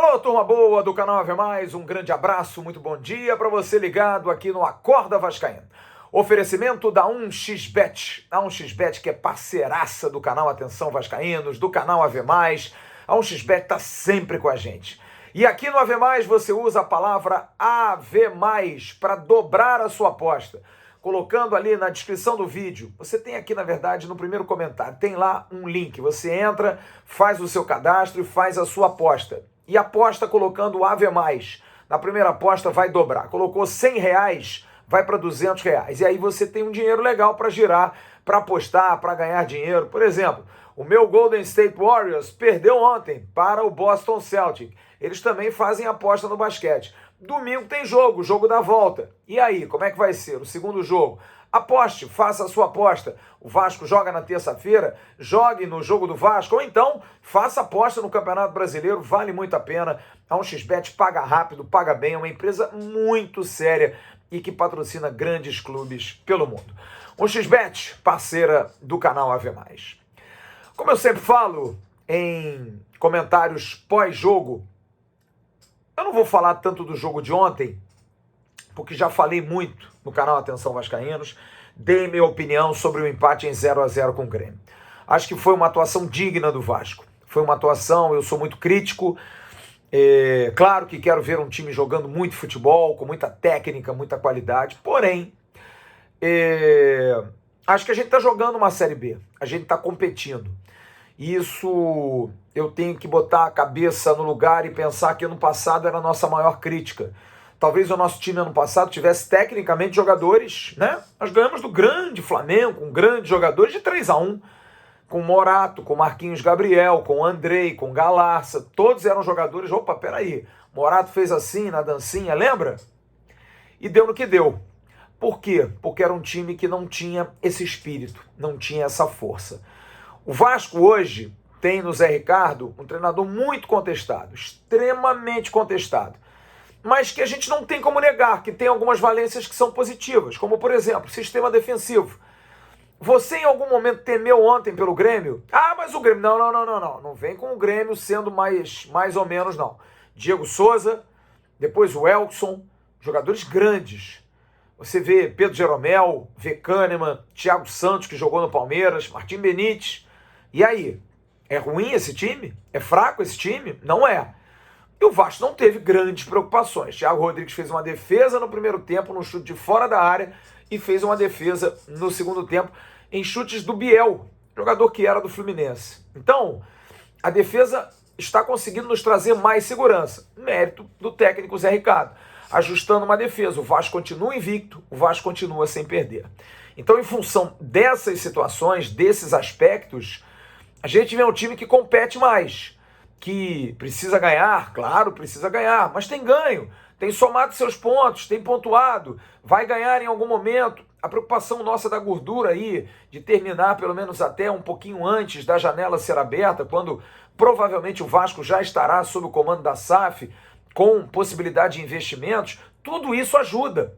Alô, turma boa do canal Ave Mais, um grande abraço, muito bom dia para você ligado aqui no Acorda Vascaíno. Oferecimento da 1xBet, a 1xBet que é parceiraça do canal Atenção Vascaínos, do canal Ave Mais. A 1xBet tá sempre com a gente. E aqui no Ave Mais você usa a palavra Ave Mais para dobrar a sua aposta. Colocando ali na descrição do vídeo, você tem aqui, na verdade, no primeiro comentário, tem lá um link. Você entra, faz o seu cadastro e faz a sua aposta. E aposta colocando o Ave Mais. Na primeira aposta vai dobrar. Colocou R$100, vai para R$200. E aí você tem um dinheiro legal para girar, para apostar, para ganhar dinheiro. Por exemplo, o meu Golden State Warriors perdeu ontem para o Boston Celtics. Eles também fazem aposta no basquete. Domingo tem jogo, jogo da volta. E aí, como é que vai ser o segundo jogo? Aposte, faça a sua aposta. O Vasco joga na terça-feira, jogue no jogo do Vasco, ou então faça aposta no Campeonato Brasileiro, vale muito a pena. A 1xBet paga rápido, paga bem, é uma empresa muito séria e que patrocina grandes clubes pelo mundo. 1xBet, parceira do canal Ave Mais. Como eu sempre falo em comentários pós-jogo, eu não vou falar tanto do jogo de ontem, porque já falei muito no canal Atenção Vascaínos, dei minha opinião sobre o empate em 0-0 com o Grêmio. Acho que foi uma atuação digna do Vasco. Foi uma atuação, eu sou muito crítico, claro que quero ver um time jogando muito futebol, com muita técnica, muita qualidade, porém, acho que a gente está jogando uma Série B, a gente está competindo. Isso eu tenho que botar a cabeça no lugar e pensar que ano passado era a nossa maior crítica. Talvez o nosso time ano passado tivesse tecnicamente jogadores, né? Nós ganhamos do grande Flamengo, com grandes jogadores de 3-1, com Morato, com Marquinhos Gabriel, com Andrei, com Galarça, todos eram jogadores, opa, peraí, Morato fez assim na dancinha, lembra? E deu no que deu. Por quê? Porque era um time que não tinha esse espírito, não tinha essa força. O Vasco hoje tem no Zé Ricardo um treinador muito contestado, extremamente contestado, mas que a gente não tem como negar, que tem algumas valências que são positivas, como, por exemplo, sistema defensivo. Você em algum momento temeu ontem pelo Grêmio? Ah, mas o Grêmio... Não vem com o Grêmio sendo mais ou menos, não. Diego Souza, depois o Elkson, jogadores grandes. Você vê Pedro Jeromel, vê Kahneman, Thiago Santos, que jogou no Palmeiras, Martim Benítez. E aí? É ruim esse time? É fraco esse time? Não é. E o Vasco não teve grandes preocupações. Thiago Rodrigues fez uma defesa no primeiro tempo, num chute de fora da área, e fez uma defesa no segundo tempo em chutes do Biel, jogador que era do Fluminense. Então, a defesa está conseguindo nos trazer mais segurança. Mérito do técnico Zé Ricardo. Ajustando uma defesa. O Vasco continua invicto, o Vasco continua sem perder. Então, em função dessas situações, desses aspectos, a gente vê um time que compete mais, que precisa ganhar, claro, precisa ganhar, mas tem ganho, tem somado seus pontos, tem pontuado, vai ganhar em algum momento. A preocupação nossa da gordura aí, de terminar pelo menos até um pouquinho antes da janela ser aberta, quando provavelmente o Vasco já estará sob o comando da SAF, com possibilidade de investimentos, tudo isso ajuda.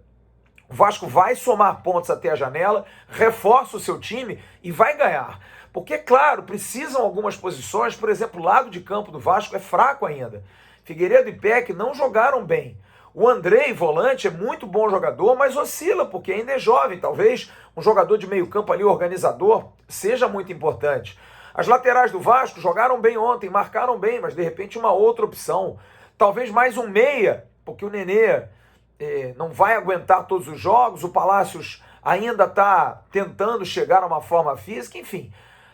O Vasco vai somar pontos até a janela, reforça o seu time e vai ganhar. Porque, claro, precisam algumas posições, por exemplo, o lado de campo do Vasco é fraco ainda. Figueiredo e Peck não jogaram bem. O Andrei, volante, é muito bom jogador, mas oscila, porque ainda é jovem. Talvez um jogador de meio campo ali, organizador, seja muito importante. As laterais do Vasco jogaram bem ontem, marcaram bem, mas de repente uma outra opção. Talvez mais um meia, porque o Nenê não vai aguentar todos os jogos, o Palácios ainda está tentando chegar a uma forma física, enfim.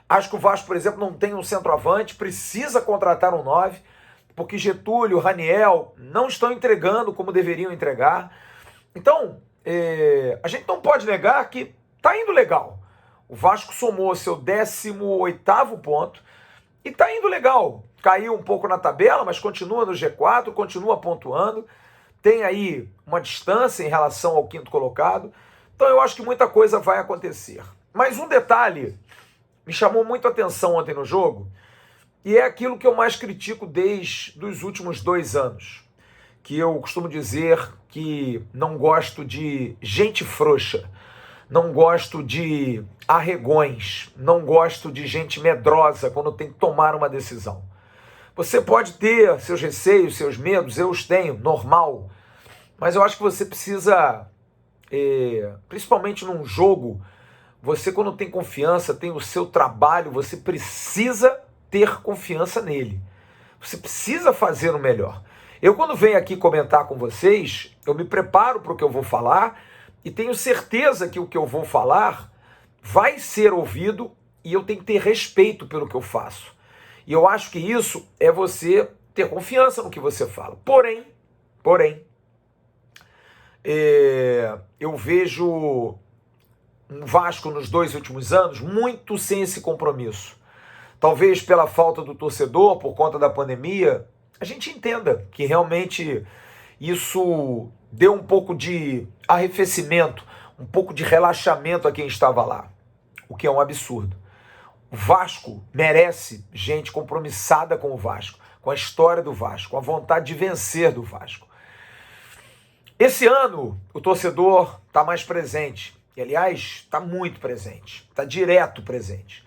Acho que o Vasco, por exemplo, não tem um centroavante, precisa contratar um 9, porque Getúlio, Raniel não estão entregando como deveriam entregar. Então, a gente não pode negar que está indo legal. O Vasco somou seu 18º ponto e está indo legal. Caiu um pouco na tabela, mas continua no G4, continua pontuando. Tem aí uma distância em relação ao quinto colocado. Então eu acho que muita coisa vai acontecer. Mas um detalhe me chamou muito a atenção ontem no jogo, e é aquilo que eu mais critico desde os últimos 2 anos, que eu costumo dizer que não gosto de gente frouxa, não gosto de arregões, não gosto de gente medrosa quando tem que tomar uma decisão. Você pode ter seus receios, seus medos, eu os tenho, normal. Mas eu acho que você precisa, principalmente num jogo, você quando tem confiança, tem o seu trabalho, você precisa ter confiança nele. Você precisa fazer o melhor. Eu quando venho aqui comentar com vocês, eu me preparo para o que eu vou falar e tenho certeza que o que eu vou falar vai ser ouvido e eu tenho que ter respeito pelo que eu faço. E eu acho que isso é você ter confiança no que você fala. Porém, eu vejo um Vasco nos 2 últimos anos muito sem esse compromisso. Talvez pela falta do torcedor, por conta da pandemia, a gente entenda que realmente isso deu um pouco de arrefecimento, um pouco de relaxamento a quem estava lá, o que é um absurdo. O Vasco merece gente compromissada com o Vasco, com a história do Vasco, com a vontade de vencer do Vasco. Esse ano, o torcedor está mais presente. E, aliás, está muito presente. Está direto presente.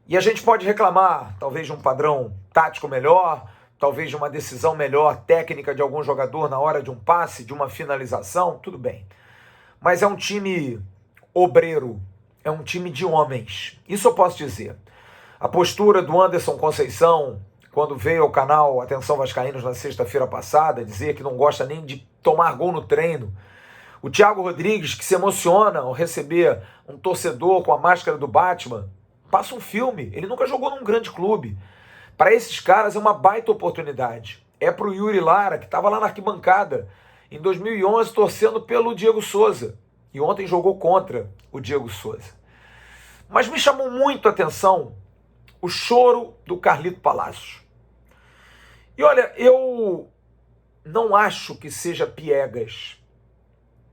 E a gente pode reclamar, talvez, de um padrão tático melhor, talvez de uma decisão melhor técnica de algum jogador na hora de um passe, de uma finalização, tudo bem. Mas é um time obreiro, é um time de homens. Isso eu posso dizer. A postura do Anderson Conceição, quando veio ao canal Atenção Vascaínos na sexta-feira passada, dizer que não gosta nem de tomar gol no treino. O Thiago Rodrigues, que se emociona ao receber um torcedor com a máscara do Batman, passa um filme. Ele nunca jogou num grande clube. Para esses caras é uma baita oportunidade. É para o Yuri Lara, que estava lá na arquibancada, em 2011, torcendo pelo Diego Souza. E ontem jogou contra o Diego Souza. Mas me chamou muito a atenção o choro do Carlito Palacios. E olha, eu não acho que seja piegas.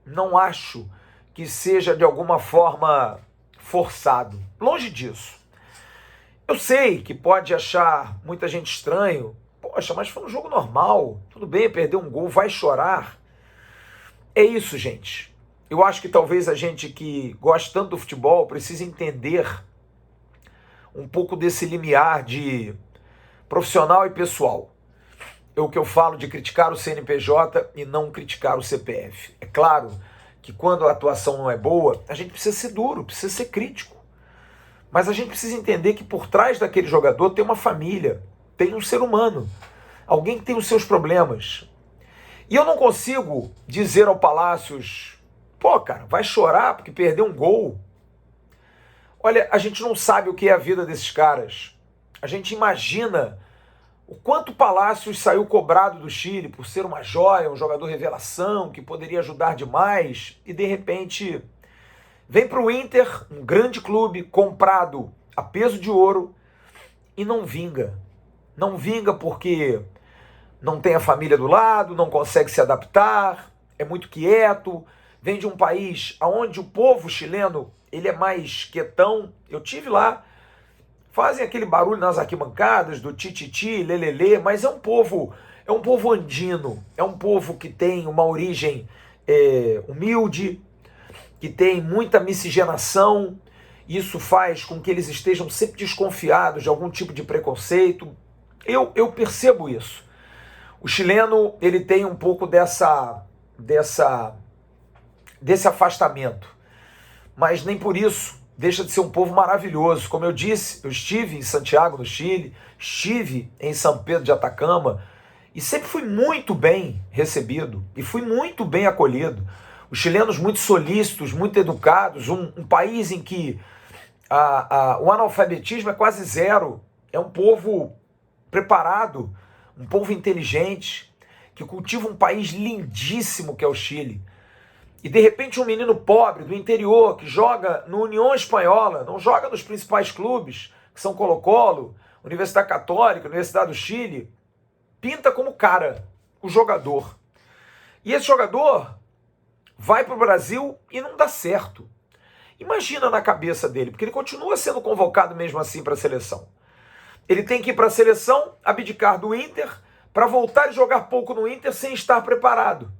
Não acho que seja de alguma forma forçado. Longe disso. Eu sei que pode achar muita gente estranho. Poxa, mas foi um jogo normal. Tudo bem, perder um gol, vai chorar. É isso, gente. Eu acho que talvez a gente que gosta tanto do futebol precise entender um pouco desse limiar de profissional e pessoal. É o que eu falo de criticar o CNPJ e não criticar o CPF. É claro que quando a atuação não é boa, a gente precisa ser duro, precisa ser crítico. Mas a gente precisa entender que por trás daquele jogador tem uma família, tem um ser humano, alguém que tem os seus problemas. E eu não consigo dizer ao Palacios, pô, cara, vai chorar porque perdeu um gol. Olha, a gente não sabe o que é a vida desses caras. A gente imagina o quanto o Palacios saiu cobrado do Chile por ser uma joia, um jogador revelação, que poderia ajudar demais, e de repente vem para o Inter, um grande clube, comprado a peso de ouro, e não vinga. Não vinga porque não tem a família do lado, não consegue se adaptar, é muito quieto, vem de um país onde o povo chileno ele é mais quietão. Eu tive lá, fazem aquele barulho nas arquibancadas do tititi, lelele, mas é um povo andino, é um povo que tem uma origem humilde, que tem muita miscigenação. Isso faz com que eles estejam sempre desconfiados de algum tipo de preconceito. Eu percebo isso. O chileno ele tem um pouco desse afastamento, mas nem por isso deixa de ser um povo maravilhoso. Como eu disse, eu estive em Santiago, no Chile, estive em São Pedro de Atacama e sempre fui muito bem recebido e fui muito bem acolhido. Os chilenos muito solícitos, muito educados, um país em que o analfabetismo é quase zero. É um povo preparado, um povo inteligente, que cultiva um país lindíssimo que é o Chile. E de repente um menino pobre do interior que joga no União Espanhola, não joga nos principais clubes, que são Colo-Colo, Universidade Católica, Universidade do Chile, pinta como cara, o jogador. E esse jogador vai para o Brasil e não dá certo. Imagina na cabeça dele, porque ele continua sendo convocado mesmo assim para a seleção. Ele tem que ir para a seleção, abdicar do Inter, para voltar e jogar pouco no Inter sem estar preparado.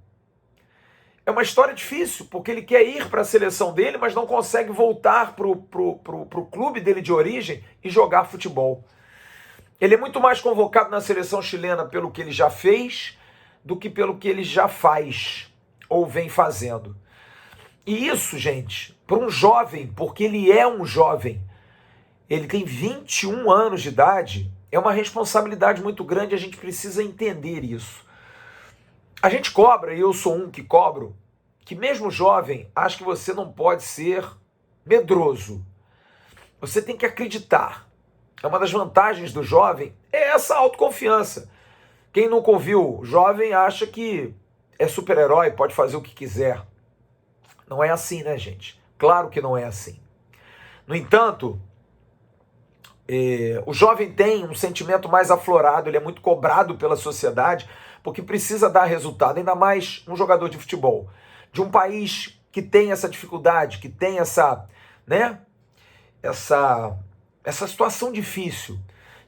É uma história difícil, porque ele quer ir para a seleção dele, mas não consegue voltar para o clube dele de origem e jogar futebol. Ele é muito mais convocado na seleção chilena pelo que ele já fez do que pelo que ele já faz ou vem fazendo. E isso, gente, para um jovem, porque ele é um jovem, ele tem 21 anos de idade, é uma responsabilidade muito grande, a gente precisa entender isso. A gente cobra, e eu sou um que cobro, que mesmo jovem, acho que você não pode ser medroso. Você tem que acreditar. É uma das vantagens do jovem, é essa autoconfiança. Quem nunca ouviu, jovem acha que é super-herói, pode fazer o que quiser. Não é assim, né, gente? Claro que não é assim. No entanto, o jovem tem um sentimento mais aflorado, ele é muito cobrado pela sociedade, porque precisa dar resultado, ainda mais um jogador de futebol, de um país que tem essa dificuldade, que tem essa, né, essa situação difícil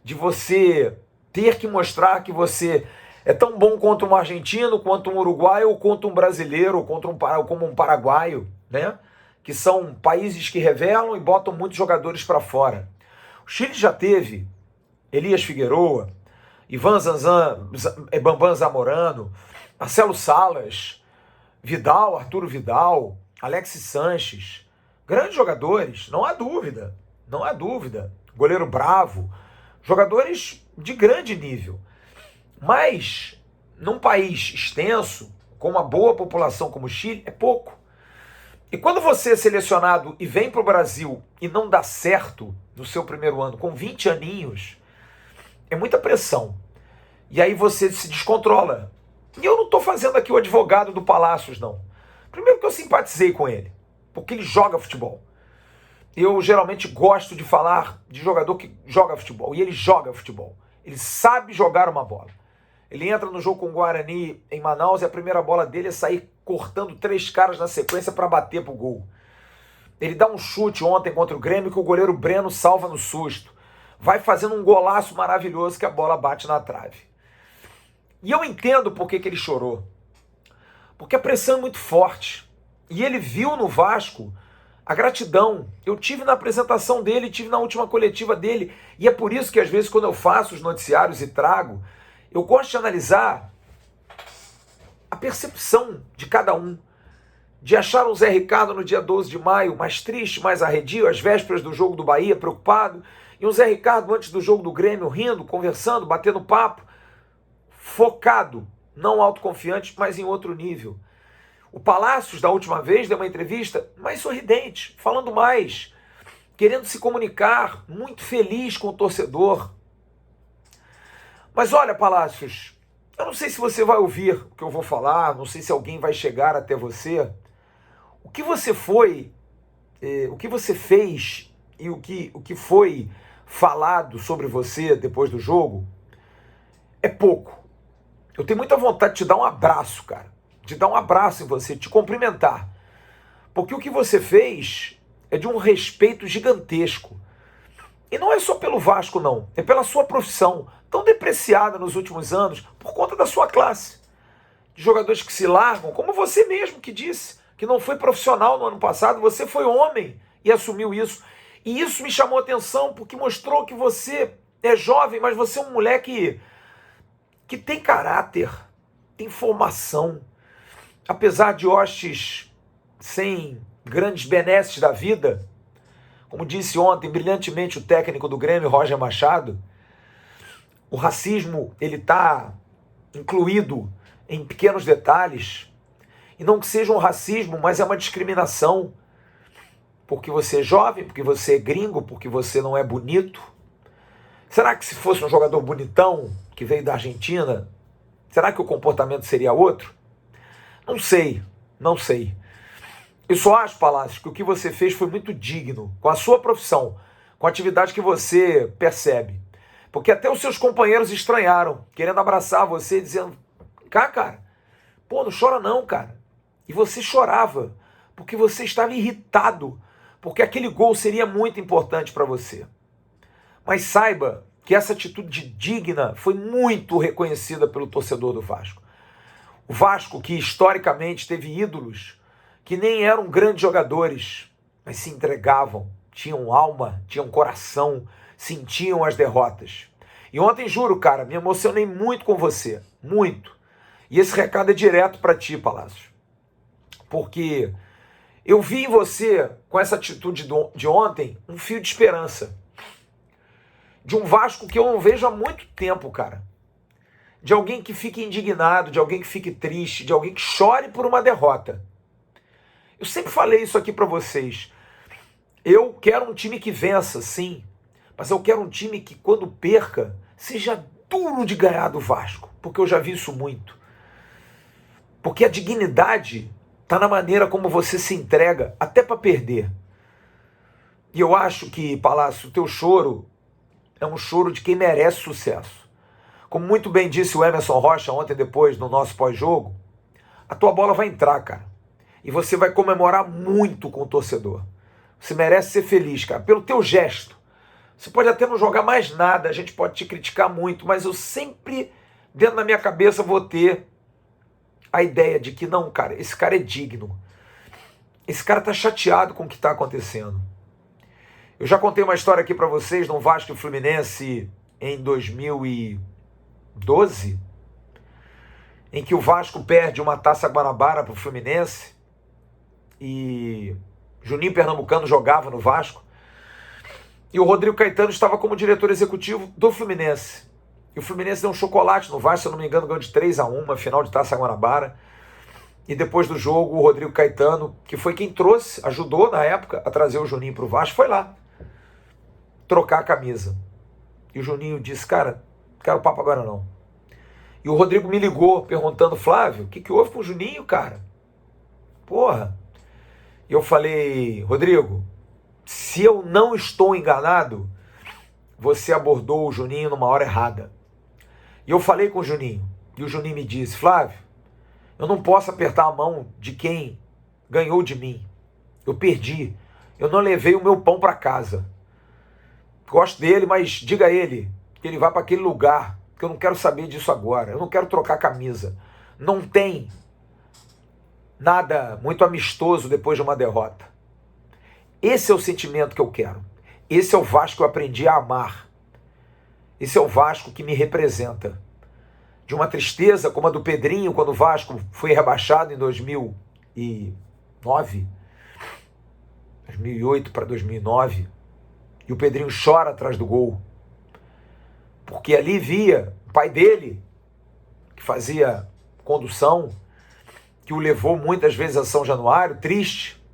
de você ter que mostrar que você é tão bom quanto um argentino, quanto um uruguaio, ou quanto um brasileiro, ou como um paraguaio, né? Que são países que revelam e botam muitos jogadores para fora. O Chile já teve Elias Figueroa, Ivan Zanzan, Bambam Zamorano, Marcelo Salas, Vidal, Arturo Vidal, Alexis Sanches, grandes jogadores, não há dúvida, não há dúvida. Goleiro bravo, jogadores de grande nível. Mas, num país extenso, com uma boa população como o Chile, é pouco. E quando você é selecionado e vem para o Brasil e não dá certo no seu primeiro ano, com 20 aninhos, é muita pressão. E aí você se descontrola. E eu não estou fazendo aqui o advogado do Palácios, não. Primeiro que eu simpatizei com ele, porque ele joga futebol. Eu geralmente gosto de falar de jogador que joga futebol. E ele joga futebol. Ele sabe jogar uma bola. Ele entra no jogo com o Guarani em Manaus e a primeira bola dele é sair cortando 3 caras na sequência para bater pro gol. Ele dá um chute ontem contra o Grêmio que o goleiro Breno salva no susto. Vai fazendo um golaço maravilhoso que a bola bate na trave. E eu entendo por que ele chorou. Porque a pressão é muito forte. E ele viu no Vasco a gratidão. Eu tive na apresentação dele, tive na última coletiva dele. E é por isso que às vezes quando eu faço os noticiários e trago, eu gosto de analisar a percepção de cada um. De achar um Zé Ricardo no dia 12 de maio mais triste, mais arredio, às vésperas do jogo do Bahia, preocupado. E um Zé Ricardo antes do jogo do Grêmio, rindo, conversando, batendo papo. Focado, não autoconfiante, mas em outro nível. O Palácios, da última vez, deu uma entrevista mais sorridente, falando mais, querendo se comunicar, muito feliz com o torcedor. Mas olha, Palácios, eu não sei se você vai ouvir o que eu vou falar, não sei se alguém vai chegar até você. O que você foi, o que você fez e o que foi falado sobre você depois do jogo é pouco. Eu tenho muita vontade de te dar um abraço, cara. De dar um abraço em você, te cumprimentar. Porque o que você fez é de um respeito gigantesco. E não é só pelo Vasco, não. É pela sua profissão, tão depreciada nos últimos anos, por conta da sua classe. De jogadores que se largam, como você mesmo que disse, que não foi profissional no ano passado, você foi homem e assumiu isso. E isso me chamou a atenção, porque mostrou que você é jovem, mas você é um moleque que tem caráter, tem formação. Apesar de hostes sem grandes benesses da vida, como disse ontem brilhantemente o técnico do Grêmio, Roger Machado, o racismo ele está incluído em pequenos detalhes, e não que seja um racismo, mas é uma discriminação, porque você é jovem, porque você é gringo, porque você não é bonito. Será que se fosse um jogador bonitão, que veio da Argentina, será que o comportamento seria outro? Não sei, não sei. Eu só acho, Palácio, que o que você fez foi muito digno, com a sua profissão, com a atividade que você percebe. Porque até os seus companheiros estranharam, querendo abraçar você, dizendo, cara, pô, não chora não, cara. E você chorava, porque você estava irritado, porque aquele gol seria muito importante para você. Mas saiba que essa atitude digna foi muito reconhecida pelo torcedor do Vasco. O Vasco, que historicamente teve ídolos que nem eram grandes jogadores, mas se entregavam, tinham alma, tinham coração, sentiam as derrotas. E ontem, juro, cara, me emocionei muito com você. Muito. E esse recado é direto para ti, Palácio. Porque eu vi em você, com essa atitude de ontem, um fio de esperança. De um Vasco que eu não vejo há muito tempo, cara. De alguém que fique indignado, de alguém que fique triste, de alguém que chore por uma derrota. Eu sempre falei isso aqui para vocês. Eu quero um time que vença, sim. Mas eu quero um time que, quando perca, seja duro de ganhar do Vasco. Porque eu já vi isso muito. Porque a dignidade está na maneira como você se entrega, até para perder. E eu acho que, Palácio, o teu choro é um choro de quem merece sucesso. Como muito bem disse o Emerson Rocha ontem depois no nosso pós-jogo, a tua bola vai entrar, cara. E você vai comemorar muito com o torcedor. Você merece ser feliz, cara, pelo teu gesto. Você pode até não jogar mais nada, a gente pode te criticar muito, mas eu sempre, dentro da minha cabeça, vou ter a ideia de que não, cara, esse cara é digno. Esse cara tá chateado com o que tá acontecendo. Eu já contei uma história aqui para vocês no Vasco e Fluminense em 2012, em que o Vasco perde uma Taça Guanabara pro Fluminense e Juninho Pernambucano jogava no Vasco e o Rodrigo Caetano estava como diretor executivo do Fluminense. E o Fluminense deu um chocolate no Vasco, se eu não me engano, ganhou de 3-1, uma final de Taça Guanabara. E depois do jogo, o Rodrigo Caetano, que foi quem trouxe, ajudou na época a trazer o Juninho para o Vasco, foi lá trocar a camisa. E o Juninho disse, cara, não quero papo agora não. E o Rodrigo me ligou perguntando, Flávio, o que houve com o Juninho, cara? Porra. E eu falei, Rodrigo, se eu não estou enganado, você abordou o Juninho numa hora errada. E eu falei com o Juninho, e o Juninho me disse, Flávio, eu não posso apertar a mão de quem ganhou de mim. Eu perdi. Eu não levei o meu pão para casa. Gosto dele, mas diga a ele que ele vá para aquele lugar, que eu não quero saber disso agora. Eu não quero trocar camisa. Não tem nada muito amistoso depois de uma derrota. Esse é o sentimento que eu quero. Esse é o Vasco que eu aprendi a amar. Esse é o Vasco que me representa. De uma tristeza como a do Pedrinho, quando o Vasco foi rebaixado em 2009, 2008 para 2009, e o Pedrinho chora atrás do gol, porque ali via o pai dele, que fazia condução, que o levou muitas vezes a São Januário, triste.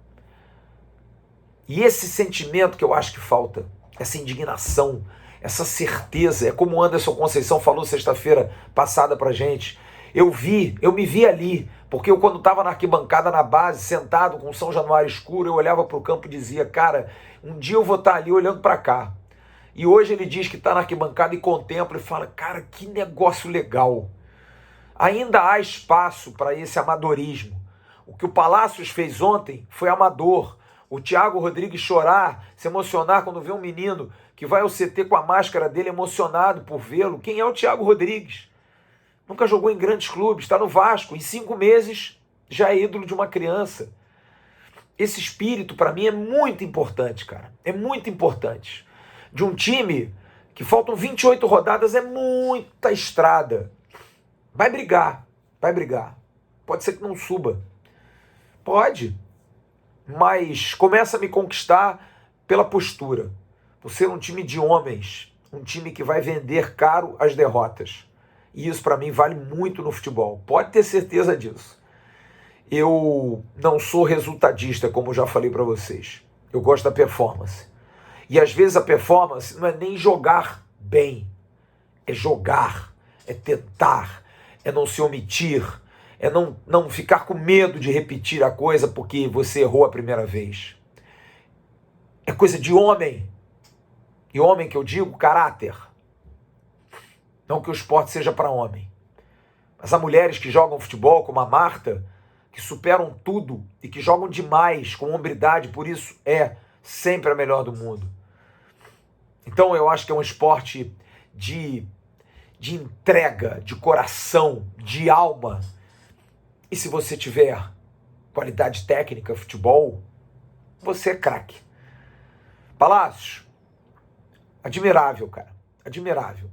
E esse sentimento que eu acho que falta, essa indignação, essa certeza, é como o Anderson Conceição falou sexta-feira passada pra gente. Eu me vi ali, porque eu quando estava na arquibancada na base, sentado com São Januário escuro, eu olhava para o campo e dizia, cara, um dia eu vou estar ali olhando para cá. E hoje ele diz que está na arquibancada e contempla e fala, cara, que negócio legal. Ainda há espaço para esse amadorismo. O que o Palácios fez ontem foi amador. O Thiago Rodrigues chorar, se emocionar quando vê um menino que vai ao CT com a máscara dele emocionado por vê-lo. Quem é o Thiago Rodrigues? Nunca jogou em grandes clubes, está no Vasco. Em 5 meses já é ídolo de uma criança. Esse espírito para mim é muito importante, cara. É muito importante. De um time que faltam 28 rodadas, é muita estrada. Vai brigar, vai brigar. Pode ser que não suba. Pode. Mas começa a me conquistar pela postura. Por ser um time de homens, um time que vai vender caro as derrotas. E isso para mim vale muito no futebol. Pode ter certeza disso. Eu não sou resultadista, como já falei para vocês. Eu gosto da performance. E às vezes a performance não é nem jogar bem. É jogar, é tentar, é não se omitir, é não ficar com medo de repetir a coisa porque você errou a primeira vez. É coisa de homem. E homem que eu digo, caráter. Não que o esporte seja para homem. Mas há mulheres que jogam futebol, como a Marta, que superam tudo e que jogam demais, com hombridade, por isso é sempre a melhor do mundo. Então eu acho que é um esporte de entrega, de coração, de alma. E se você tiver qualidade técnica, futebol, você é craque. Palácios, admirável, cara, admirável.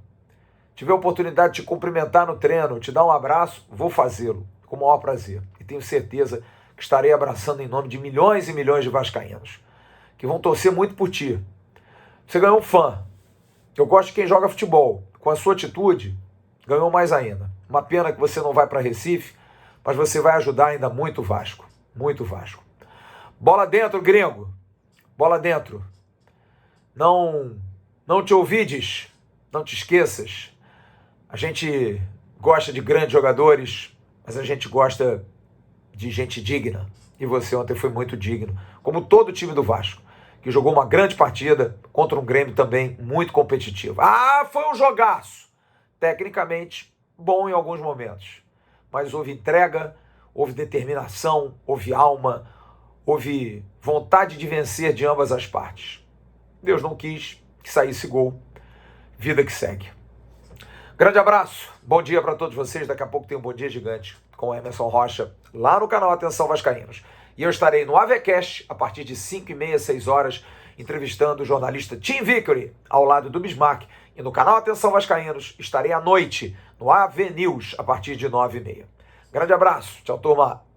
tiver a oportunidade de te cumprimentar no treino, te dar um abraço, vou fazê-lo com o maior prazer. E tenho certeza que estarei abraçando em nome de milhões e milhões de vascaínos, que vão torcer muito por ti. Você ganhou um fã. Eu gosto de quem joga futebol. Com a sua atitude, ganhou mais ainda. Uma pena que você não vai para Recife, mas você vai ajudar ainda muito o Vasco. Muito Vasco. Bola dentro, gringo. Bola dentro. Não te ouvides. Não te esqueças. A gente gosta de grandes jogadores, mas a gente gosta de gente digna. E você ontem foi muito digno. Como todo o time do Vasco, que jogou uma grande partida contra um Grêmio também muito competitivo. Ah, foi um jogaço! Tecnicamente, bom em alguns momentos. Mas houve entrega, houve determinação, houve alma, houve vontade de vencer de ambas as partes. Deus não quis que saísse gol. Vida que segue. Grande abraço, bom dia para todos vocês. Daqui a pouco tem um Bom Dia Gigante com o Emerson Rocha, lá no canal Atenção Vascaínos. E eu estarei no AVCast a partir de 5h30, 6 horas, entrevistando o jornalista Tim Vickery, ao lado do Bismarck. E no canal Atenção Vascaínos estarei à noite, no AV News, a partir de 9h30. Grande abraço, tchau turma.